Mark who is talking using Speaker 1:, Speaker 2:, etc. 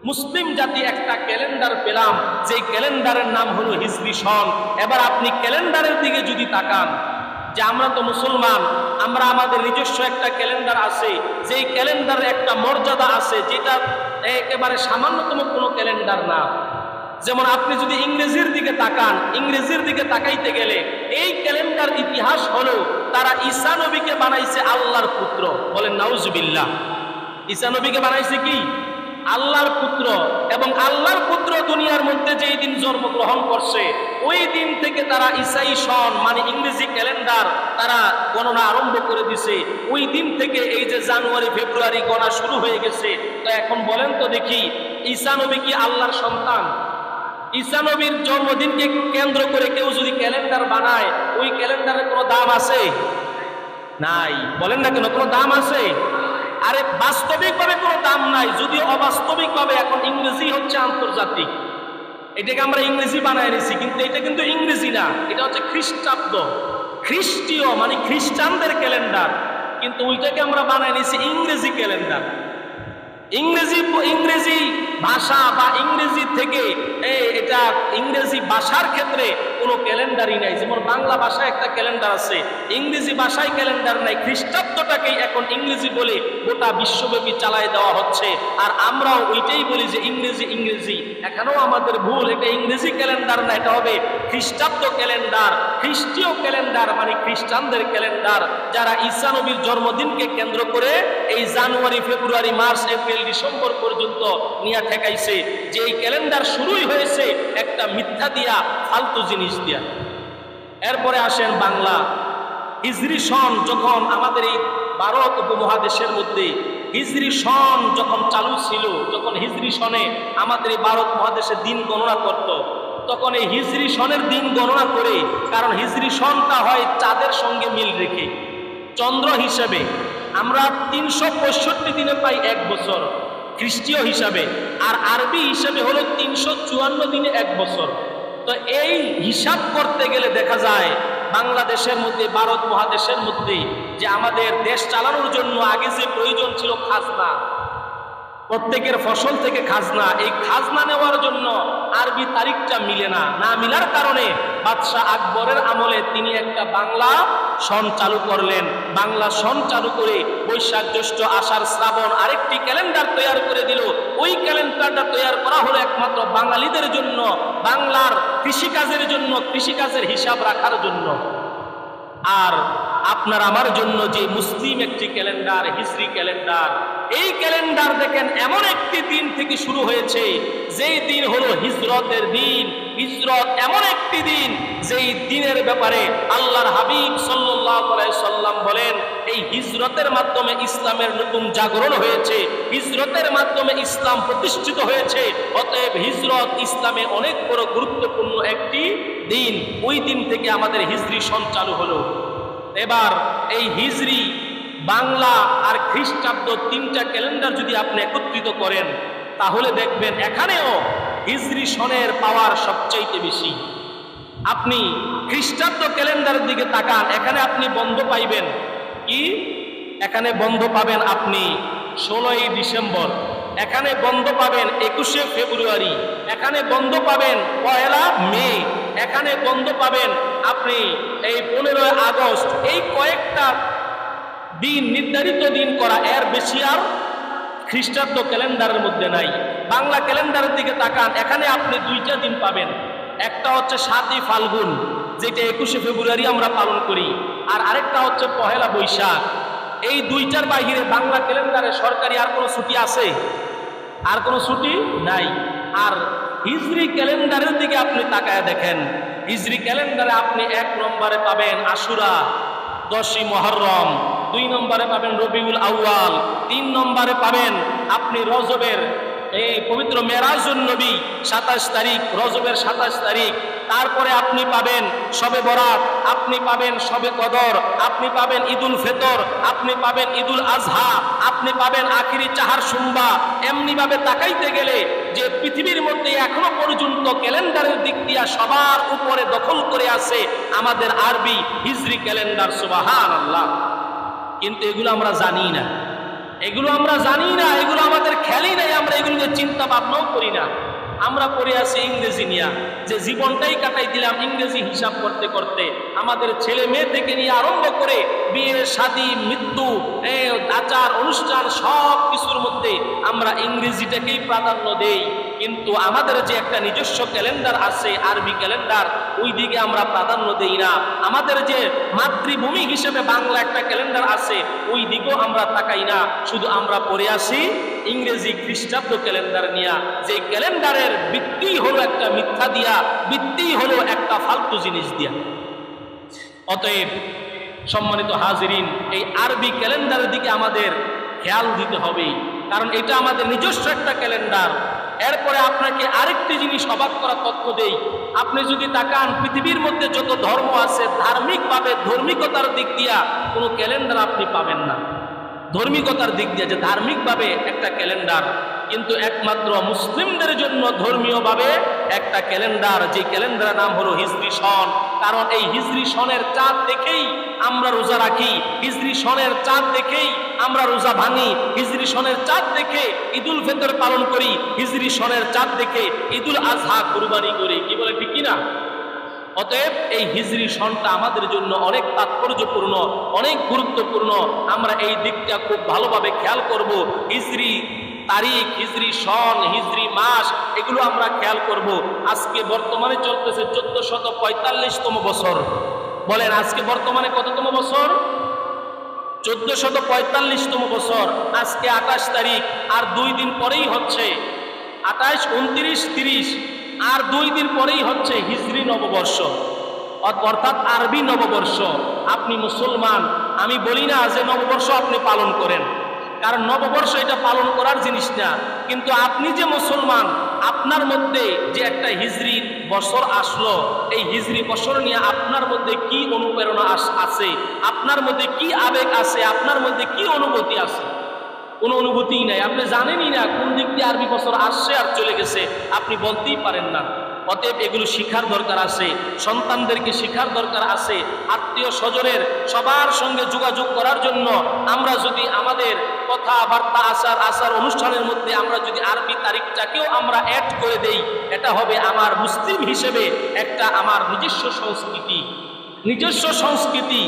Speaker 1: মুসলিম জাতি একটা ক্যালেন্ডার পেলাম, যে ক্যালেন্ডারের নাম হলো হিজরি সন। এবার আপনি ক্যালেন্ডারের দিকে যদি তাকান, যে আমরা তো মুসলমান, আমরা আমাদের নিজস্ব একটা ক্যালেন্ডার আছে, যেই ক্যালেন্ডারের একটা মর্যাদা আছে, যেটা একেবারে সামান্যতম কোনো ক্যালেন্ডার না। যেমন আপনি যদি ইংরেজির দিকে তাকান, ইংরেজির দিকে তাকাইতে গেলে এই ক্যালেন্ডার ইতিহাস হলো তারা ঈসা নবীকে বানাইছে আল্লাহর পুত্র। বলেন নাউজুবিল্লাহ। ঈসা নবীকে বানাইছে কি? আল্লাহর পুত্র। এবং আল্লাহর পুত্র দুনিয়ার মধ্যে যেই দিন জন্মগ্রহণ করছে, ওই দিন থেকে তারা ঈসাই সন মানে ইংরেজি ক্যালেন্ডার তারা গণনা আরম্ভ করে দিছে। ওই দিন থেকে এই যে জানুয়ারি ফেব্রুয়ারি গণনা শুরু হয়ে গেছে। তো এখন বলেন তো দেখি, ঈসা নবী কি আল্লাহর সন্তান? ঈসা নবীর জন্মদিনকে কেন্দ্র করে কেউ যদি ক্যালেন্ডার বানায়, ওই ক্যালেন্ডারের কোনো দাম আছে? নাই। বলেন না কেন, কোনো দাম আছে? আরে বাস্তবিকভাবে কোনো দাম নাই, যদিও অবাস্তবিকভাবে এখন ইংরেজি হচ্ছে আন্তর্জাতিক। এটাকে আমরা ইংরেজি বানায় নিছি, কিন্তু এটা কিন্তু ইংরেজি না, এটা হচ্ছে খ্রিস্টাব্দ, খ্রিস্টীয় মানে খ্রিস্টানদের ক্যালেন্ডার। কিন্তু ওইটাকে আমরা বানায় নিছি ইংরেজি ক্যালেন্ডার। ইংরেজি ভাষা বা ইংরেজি থেকে এটা ইংরেজি ভাষার ক্ষেত্রে কোনো ক্যালেন্ডারই নাই। যেমন বাংলা ভাষায় একটা ক্যালেন্ডার আছে, ইংরেজি ভাষায় ক্যালেন্ডার নাই। খ্রিস্টাব্দটাকেই এখন ইংরেজি বলে গোটা বিশ্বব্যাপী চালায় দেওয়া হচ্ছে, আর আমরাও ওইটাই বলি যে ইংরেজি ইংরেজি। এখানেও আমাদের ভুল, এটা ইংরেজি ক্যালেন্ডার না, এটা হবে খ্রিস্টাব্দ ক্যালেন্ডার, খ্রিস্টীয় ক্যালেন্ডার মানে খ্রিস্টানদের ক্যালেন্ডার, যারা ঈসা নবীর জন্মদিনকে কেন্দ্র করে এই জানুয়ারি ফেব্রুয়ারি মার্চ এপ্রিল ডিসেম্বর পর্যন্ত নিয়ে ঠেকাইছে। যে এই ক্যালেন্ডার শুরুই হয়েছে একটা মিথ্যা দিয়া, ফালতু জিনিস দিয়া। এরপরে আসেন বাংলা হিজরি সন। যখন আমাদের এই ভারত উপমহাদেশের মধ্যে হিজরি সন যখন চালু ছিল, যখন হিজরি সনে আমাদের এই ভারত মহাদেশে দিন গণনা করত, তখন এই হিজরি সনের দিন গণনা করে, কারণ হিজরি সনটা হয় চাঁদের সঙ্গে মিল রেখে, চন্দ্র হিসেবে আমরা 365 দিনে পাই এক বছর খ্রিস্টীয় হিসাবে, আর আরবি হিসাবে হলো 354 দিনে এক বছর। তো এই হিসাব করতে গেলে দেখা যায় বাংলাদেশের মধ্যে, ভারত মহাদেশের মধ্যে, যে আমাদের দেশ চালানোর জন্য আগে যে প্রয়োজন ছিল খাজনা, প্রত্যেকের ফসল থেকে খাজনা, এই খাজনা নেওয়ার জন্য আরবি তারিখটা মিলে না। না মিলার কারণে বাদশাহ আকবরের আমলে তিনি একটা বাংলা সন চালু করলেন। বাংলা সন চালু করে বৈশাখ জ্যৈষ্ঠ আষাঢ় শ্রাবণ আরেকটি ক্যালেন্ডার তৈরি করে দিল। ওই ক্যালেন্ডারটা তৈরি করা হলো একমাত্র বাঙালিদের জন্য, বাংলার কৃষিকাজের জন্য, কৃষিকাজের হিসাব রাখার জন্য। আর আপনার আমার জন্য যে মুসলিম একটি ক্যালেন্ডার, হিজরি ক্যালেন্ডার, এই ক্যালেন্ডার দেখেন এমন একটি দিন থেকে শুরু হয়েছে, যেই দিন হলো হিজরতের দিন। হিজরত এমন একটি দিন, যেই দিনের ব্যাপারে আল্লাহর হাবিব সাল্লাল্লাহু আলাইহি সাল্লাম বলেন, এই হিজরতের মাধ্যমে ইসলামের নতুন জাগরণ হয়েছে, হিজরতের মাধ্যমে ইসলাম প্রতিষ্ঠিত হয়েছে। অতএব হিজরত ইসলামে অনেক বড় গুরুত্বপূর্ণ একটি দিন। ওই দিন থেকে আমাদের হিজরি সন চালু হলো। এবার এই হিজরি, বাংলা আর খ্রিস্টাব্দ তিনটা ক্যালেন্ডার যদি আপনি একত্রিত করেন, তাহলে দেখবেন এখানেও হিজরি সনের পাওয়ার সবচাইতে বেশি। আপনি খ্রিস্টাব্দ ক্যালেন্ডারের দিকে তাকান, এখানে আপনি বন্ধ পাইবেন কি? এখানে বন্ধ পাবেন আপনি 16ই ডিসেম্বর, এখানে বন্ধ পাবেন 21শে ফেব্রুয়ারি, এখানে বন্ধ পাবেন 1লা মে, এখানে বন্ধ পাবেন আপনি এই 15ই আগস্ট। এই কয়েকটা দিন, নির্ধারিত দিন করা, এর বেশি আর খ্রিস্টাব্দ ক্যালেন্ডারের মধ্যে নাই। বাংলা ক্যালেন্ডারের দিকে তাকান, এখানে আপনি দুইটা দিন পাবেন। একটা হচ্ছে 7ই ফাল্গুন, যেটা 21শে ফেব্রুয়ারি আমরা পালন করি, আর আরেকটা হচ্ছে 1লা বৈশাখ। এই দুইটার বাহিরে বাংলা ক্যালেন্ডারে সরকারি আর কোনো ছুটি আছে? আর কোনো ছুটি নাই। আর হিজরি ক্যালেন্ডারের দিকে আপনি তাকায় দেখেন, হিজরি ক্যালেন্ডারে আপনি 1 নম্বরে পাবেন আশুরা, 10ই মুহররম, 2 নম্বরে পাবেন রবিউল আউয়াল, 3 নম্বরে পাবেন আপনি রজবের এই পবিত্র মেরাজুন নবী 27 তারিখ, রজবের 27 তারিখ। তারপরে আপনি পাবেন শবে বরাত, আপনি পাবেন শবে কদর, আপনি পাবেন ঈদুল ফিতর, আপনি পাবেন ঈদুল আজহা, আপনি পাবেন আখিরি চাহার সুম্বা। এমনি ভাবে তাকাইতে গেলে যে পৃথিবীর মধ্যে এখনো পর্যন্ত ক্যালেন্ডারের দিক দিয়ে সবার উপরে দখল করে আছে আমাদের আরবি হিজরি ক্যালেন্ডার। সুবহানাল্লাহ। কিন্তু এগুলো আমরা জানি না, এগুলো আমরা জানি না, এগুলো আমাদের খেয়ালই নাই, আমরা এগুলো নিয়ে চিন্তা ভাবনাও করি না। আমরা পড়ে আছি ইংরেজি নিয়ে, যে জীবনটাই কাটাই দিলাম ইংরেজি হিসাব করতে করতে। আমাদের ছেলে মেয়ে থেকে নিয়ে আরম্ভ করে বিয়ে শাদী মৃত্যু আচার অনুষ্ঠান সব কিছুর মধ্যে আমরা ইংরেজিটাকেই প্রাধান্য দেই। কিন্তু আমাদের যে একটা নিজস্ব ক্যালেন্ডার আছে, আরবি ক্যালেন্ডার, ওই দিকে আমরা প্রাধান্য দেই না। আমাদের যে মাতৃভূমি হিসেবে বাংলা একটা ক্যালেন্ডার আছে, ওই দিকেও আমরা তাকাই না। শুধু আমরা পড়ে আসি ইংরেজি খ্রিস্টাব্দ ক্যালেন্ডার নিয়ে, যে ক্যালেন্ডারের ভিত্তি হলো একটা মিথ্যা দিয়া, ভিত্তি হলো একটা ফালতু জিনিস দিয়া। অতএব সম্মানিত হাজিরিন, এই আরবি ক্যালেন্ডারের দিকে আমাদের খেয়াল দিতে হবে, কারণ এটা আমাদের নিজস্ব একটা ক্যালেন্ডার। এরপরে আপনাকে আরেকটি জিনিস অবাক করা তথ্য দেই। আপনি যদি তাকান পৃথিবীর মধ্যে যত ধর্ম আছে, ধার্মিকভাবে ধার্মিকতার দিক দিয়া কোনো ক্যালেন্ডার আপনি পাবেন না। ধার্মিকতার দিক দিয়ে যে ধার্মিকভাবে একটা ক্যালেন্ডার, কিন্তু একমাত্র মুসলিমদের জন্য ধর্মীয়ভাবে একটা ক্যালেন্ডার, যে ক্যালেন্ডারের নাম হলো হিজরি সন। কারণ এই হিজরি সনের চাঁদ দেখেই আমরা রোজা রাখি, হিজরি সনের চাঁদ দেখেই আমরা রোজা ভাঙি, হিজরি সনের চাঁদ দেখে ঈদুল ফিতর পালন করি, হিজরি সনের চাঁদ দেখে ঈদুল আজহা কুরবানি করি। কি বলে ঠিক কিনা? অতএব এই হিজরি সনটা আমাদের জন্য অনেক তাৎপর্যপূর্ণ, অনেক গুরুত্বপূর্ণ। আমরা এই দিকটা খুব ভালোভাবে খেয়াল করব। হিজরি তারিখ, হিজরি সন, হিজরি মাস, এগুলো আমরা খেয়াল করব। আজকে বর্তমানে চলতেছে 1445তম বছর। বলেন আজকে বর্তমানে কততম বছর? 1445তম বছর। আজকে 28 তারিখ, আর 2 দিন পরেই হচ্ছে 28, 29, 30, আর 2 দিন পরেই হচ্ছে হিজরি নববর্ষ, অর্থাৎ আরবি নববর্ষ। আপনি মুসলমান, আমি বলি না যে নববর্ষ আপনি পালন করেন, কারণ নববর্ষ এটা পালন করার জিনিস না। কিন্তু আপনি যে মুসলমান, আপনার মধ্যে যে একটা হিজরি বছর আসলো, এই হিজরি বছর নিয়ে আপনার মধ্যে কি অনুপ্রেরণা আছে, আপনার মধ্যে কি আবেগ আছে, আপনার মধ্যে কি অনুভূতি আছে? কোনো অনুভূতিই নাই। আপনি জানেনই না কোন দিক দিয়ে আরবি বছর আসছে আর চলে গেছে, আপনি বলতেই পারেন না। অতএব এগুলো শিখার দরকার আছে, সন্তানদেরকে শিখার দরকার আছে। আত্মীয় স্বজনের সবার সঙ্গে যোগাযোগ করার জন্য আমরা যদি আমাদের কথাবার্তা আচার অনুষ্ঠানের মধ্যে আমরা যদি আরবি তারিখটাকেও আমরা অ্যাড করে দেই, এটা হবে আমার মুসলিম হিসেবে একটা আমার নিজস্ব সংস্কৃতি।